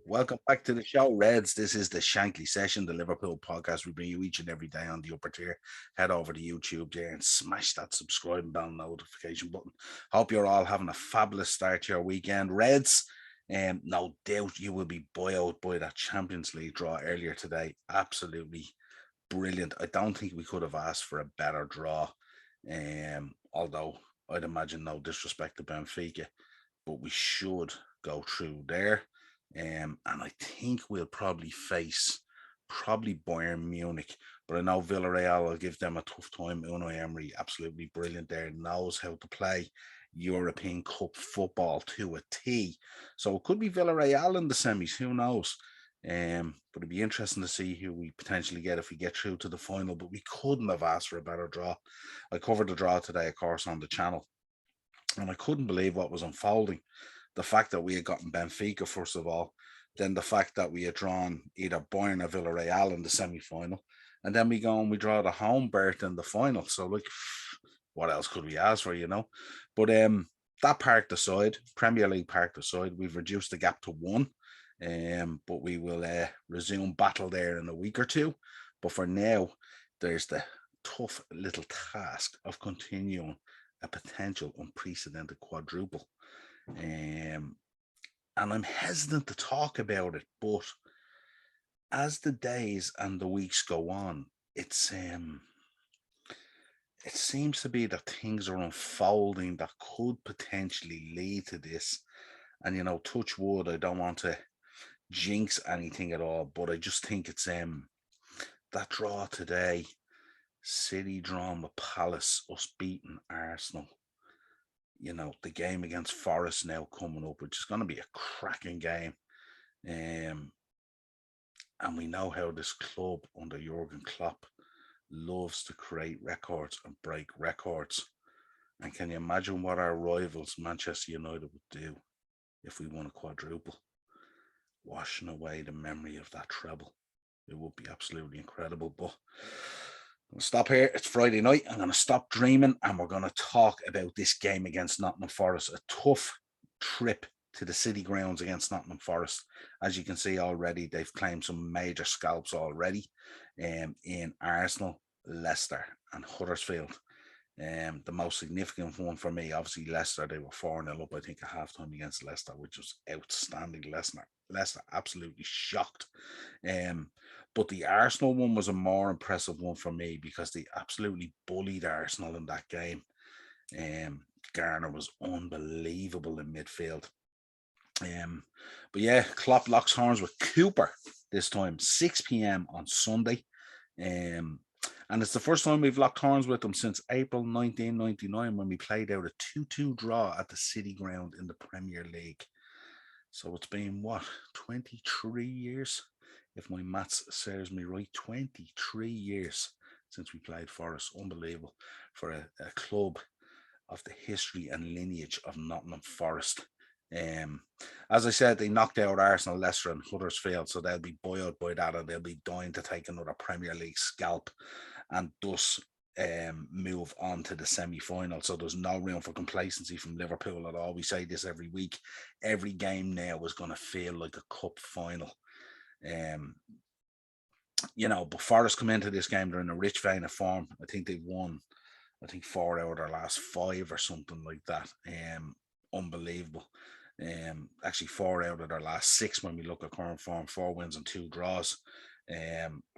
Welcome back to the show, Reds. This is the Shankly session, the Liverpool podcast. We bring you each and every day on the upper tier. Head over to YouTube there and smash that subscribe and bell notification button. Hope you're all having a fabulous start to your weekend, Reds. No doubt you will be buoyed by that Champions League draw earlier today. Absolutely brilliant. I don't think we could have asked for a better draw. Although I'd imagine no disrespect to Benfica, but we should go through there. And I think we'll probably face Bayern Munich, but I know Villarreal will give them a tough time. Unai Emery, absolutely brilliant there, knows how to play European Cup football to a T. So it could be Villarreal in the semis. Who knows? But it'd be interesting to see who we potentially get if we get through to the final. But we couldn't have asked for a better draw. I covered the draw today, of course, on the channel, and I couldn't believe what was unfolding. The fact that we had gotten Benfica, first of all, then the fact that we had drawn either Bayern or Villarreal in the semi final, and then we go and we draw the home berth in the final. So, like, what else could we ask for, you know? But that parked aside, Premier League parked aside, we've reduced the gap to one. But we will resume battle there in a week or two. But for now, there's the tough little task of continuing a potential unprecedented quadruple. Um, and I'm hesitant to talk about it, but as the days and the weeks go on, it seems to be that things are unfolding that could potentially lead to this. And touch wood, I don't want to jinx anything at all, but I just think it's that draw today, City drawn with Palace, us beating Arsenal. The game against Forest now coming up, which is going to be a cracking game. And we know how this club under Jurgen Klopp loves to create records and break records. And can you imagine what our rivals, Manchester United, would do if we won a quadruple? Washing away the memory of that treble. It would be absolutely incredible. But I'm going to stop here. It's Friday night. I'm going to stop dreaming and we're going to talk about this game against Nottingham Forest. A tough trip to the city grounds against Nottingham Forest. As you can see already, they've claimed some major scalps already in Arsenal, Leicester and Huddersfield. The most significant one for me, obviously Leicester, they were 4-0 up, I think, at halftime against Leicester, which was outstanding. Leicester absolutely shocked. But the Arsenal one was a more impressive one for me because they absolutely bullied Arsenal in that game. Garner was unbelievable in midfield. But yeah, Klopp locks horns with Cooper this time, 6 p.m. on Sunday. And it's the first time we've locked horns with them since April 1999 when we played out a 2-2 draw at the City Ground in the Premier League. So it's been, 23 years? If my maths serves me right, 23 years since we played Forest. Unbelievable for a club of the history and lineage of Nottingham Forest. As I said, they knocked out Arsenal, Leicester, and Huddersfield, so they'll be buoyed by that, and they'll be dying to take another Premier League scalp, and thus move on to the semi-final. So there's no room for complacency from Liverpool at all. We say this every week. Every game now is going to feel like a cup final. But Forest come into this game, they're in a rich vein of form. I think they've won, 4 out of their last 5 or something like that. Unbelievable. Actually 4 out of their last 6 when we look at current form, 4 wins and 2 draws.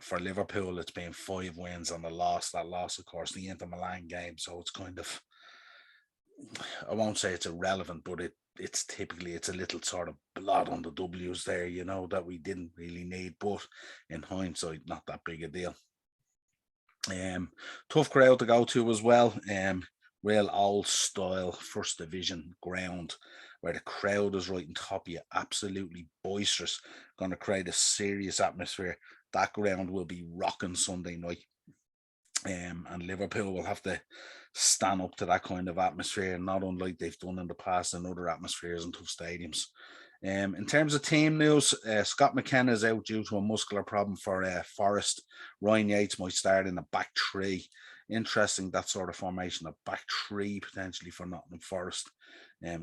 For Liverpool, it's been 5 wins and a loss. That loss, of course, the Inter Milan game. So it's kind of, I won't say it's irrelevant, but it's a little sort of blot on the W's there, that we didn't really need. But in hindsight, not that big a deal. Tough crowd to go to as well. Real old style first division ground where the crowd is right on top of you, absolutely boisterous, going to create a serious atmosphere. That ground will be rocking Sunday night. And Liverpool will have to stand up to that kind of atmosphere, not unlike they've done in the past in other atmospheres and tough stadiums. In terms of team news, Scott McKenna is out due to a muscular problem for Forest. Ryan Yates might start in the back three. Interesting, that sort of formation, a back three potentially for Nottingham Forest,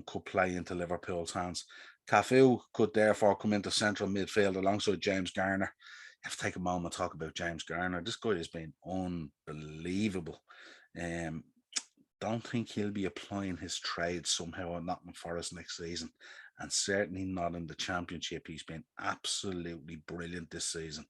could play into Liverpool's hands. Cafu could therefore come into central midfield alongside James Garner. You have to take a moment to talk about James Garner. This guy has been unbelievable. Don't think he'll be applying his trade somehow at Nottingham Forest next season, and certainly not in the Championship. He's been absolutely brilliant this season.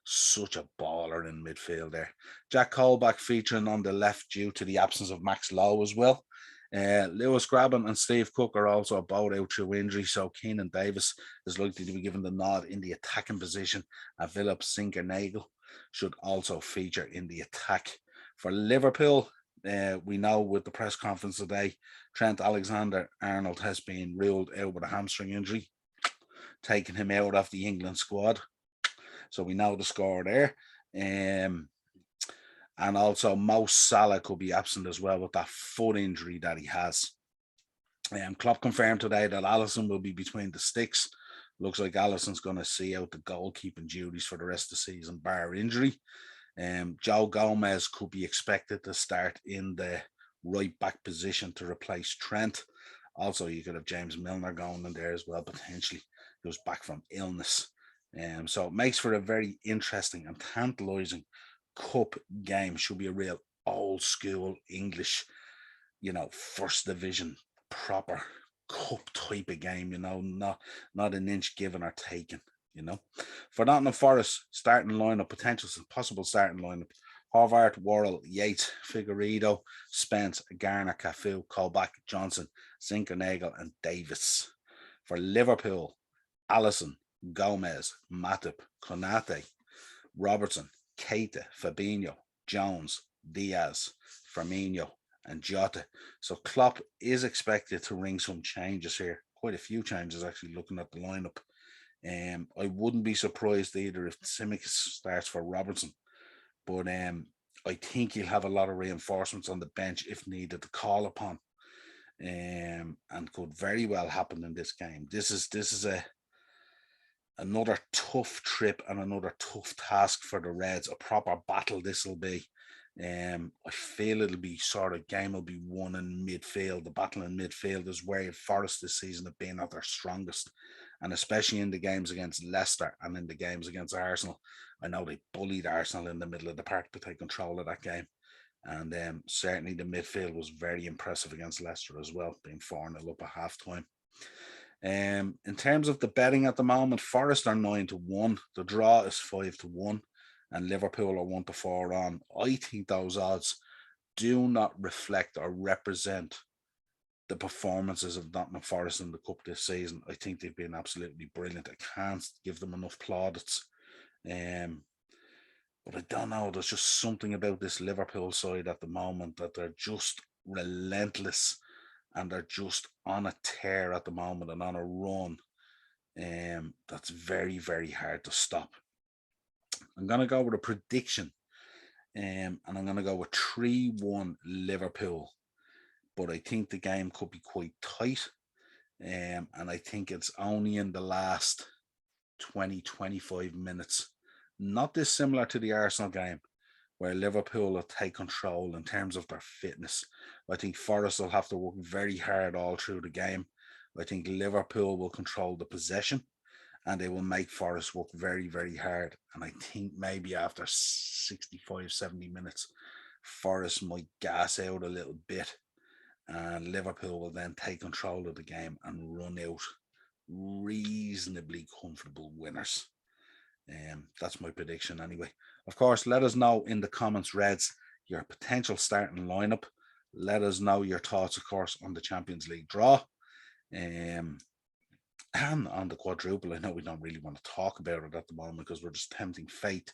Such a baller in midfield there. Jack Colback featuring on the left due to the absence of Max Lowe as well. Lewis Graben and Steve Cook are also both out through injury, so Keenan Davis is likely to be given the nod in the attacking position, and Philip Sinkernagel should also feature in the attack. For Liverpool, we know with the press conference today, Trent Alexander-Arnold has been ruled out with a hamstring injury, taking him out of the England squad. So we know the score there. And also Mo Salah could be absent as well with that foot injury that he has. Klopp confirmed today that Alisson will be between the sticks. Looks like Alisson's going to see out the goalkeeping duties for the rest of the season, bar injury. Joe Gomez could be expected to start in the right back position to replace Trent. Also, you could have James Milner going in there as well, potentially. He was back from illness. So it makes for a very interesting and tantalising cup game. Should be a real old school English, first division proper cup type of game, not an inch given or taken. For Nottingham Forest, starting lineup, possible starting lineup: Horvath, Worrell, Yates, Figueiredo, Spence, Garner, Cafu, Colback, Johnson, Zinkernagel, and Davis. For Liverpool, Alisson, Gomez, Matip, Konate, Robertson, Keita, Fabinho, Jones, Diaz, Firmino, and Jota. So Klopp is expected to ring some changes here. Quite a few changes, actually, looking at the lineup. I wouldn't be surprised either if Tsimikas starts for Robertson, but I think he'll have a lot of reinforcements on the bench if needed to call upon, and could very well happen in this game. This is another tough trip and another tough task for the Reds. A proper battle this will be. I feel it'll be game will be won in midfield. The battle in midfield is where Forest this season have been at their strongest, and especially in the games against Leicester and in the games against Arsenal. I know they bullied Arsenal in the middle of the park to take control of that game, and certainly the midfield was very impressive against Leicester as well, being 4-0 up at half time. In terms of the betting at the moment, Forest are 9-1. The draw is 5-1. And Liverpool are 1-4 on. I think those odds do not reflect or represent the performances of Nottingham Forest in the Cup this season. I think they've been absolutely brilliant. I can't give them enough plaudits. But I don't know. There's just something about this Liverpool side at the moment that they're just relentless, and they're just on a tear at the moment and on a run. That's very, very hard to stop. I'm going to go with a prediction, and I'm going to go with 3-1 Liverpool. But I think the game could be quite tight, and I think it's only in the last 20-25 minutes. Not dissimilar to the Arsenal game, where Liverpool will take control in terms of their fitness. I think Forest will have to work very hard all through the game. I think Liverpool will control the possession, and they will make Forest work very, very hard. And I think maybe after 65, 70 minutes, Forest might gas out a little bit, and Liverpool will then take control of the game and run out reasonably comfortable winners. That's my prediction anyway. Of course, let us know in the comments, Reds, your potential starting lineup. Let us know your thoughts, of course, on the Champions League draw. And on the quadruple. I know we don't really want to talk about it at the moment because we're just tempting fate.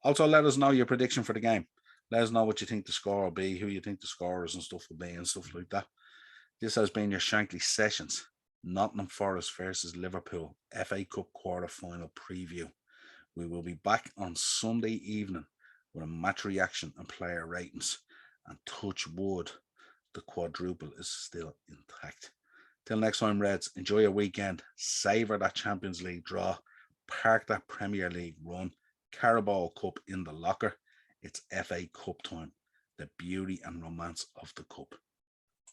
Also, let us know your prediction for the game. Let us know what you think the score will be, who you think the scorers and stuff will be, and stuff like that. This has been your Shankly Sessions. Nottingham Forest versus Liverpool FA Cup quarter-final preview. We will be back on Sunday evening with a match reaction and player ratings. And touch wood, the quadruple is still intact. Till next time, Reds, enjoy your weekend. Savour that Champions League draw. Park that Premier League run. Carabao Cup in the locker. It's FA Cup time. The beauty and romance of the cup.